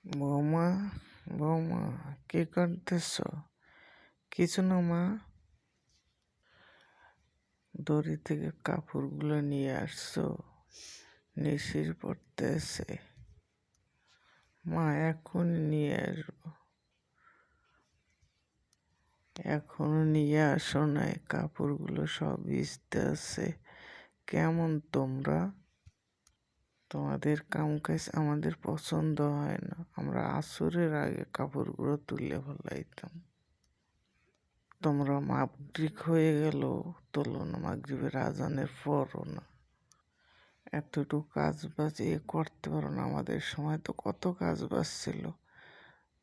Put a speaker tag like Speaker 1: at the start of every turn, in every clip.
Speaker 1: বৌমা, বৌমা, কি করতেছ? কিছু না মা, দড়ি থেকে কাপড়গুলো নিয়ে আসছো, নিশির পড়তেছে। মা এখনই নিয়ে আসবো। এখনো নিয়ে আসো নাই, কাপড়গুলো সব ভিজতে আছে। কেমন তোমরা? তোমাদের কাম কাজ আমাদের পছন্দ হয় না। আমরা আসরের আগে কাপড়গুলো তুলে ফেলাইতাম। তোমরা মাগরিব হয়ে গেল, তোলো না, মাগরিবের আজানের পরও না। এতটুকু কাজ বাজ করতে পারো না? আমাদের সময় তো কত কাজ বাজ ছিল,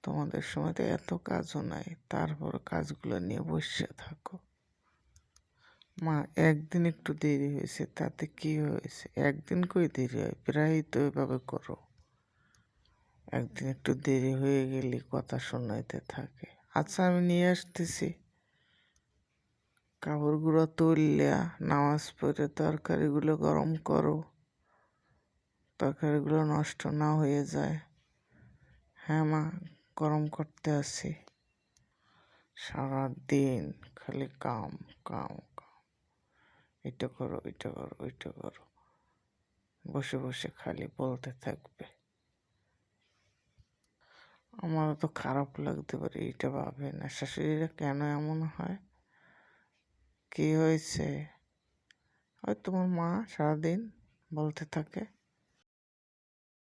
Speaker 1: তোমাদের সময় তো এত কাজও নাই, তারপর কাজগুলো নিয়ে বসে থাকো। মা, একদিন একটু দেরি হয়েছে, তাতে কি হয়েছে? একদিন কই দেরি হয়? প্রায় তো এভাবে করো। একদিন একটু দেরি হয়ে গেলে কথা শোনাইতে থাকে। আচ্ছা, আমি নিয়ে আসতেছি। কাপড়গুলো তুললিয়া নামাজ পড়ে তরকারিগুলো গরম করো, তরকারিগুলো নষ্ট না হয়ে যায়। হ্যাঁ মা, গরম করতে আসি। সারাদিন খালি কাম কাম কাম, এটা করো, এটা করো, ওইটা করো, বসে বসে খালি বলতে থাকবে। আমারও তো খারাপ লাগতে পারে, এটা ভাবে না শাশুড়িরা কেন এমন হয়। কি হয়েছে? ওই তোমার মা সারাদিন বলতে থাকে।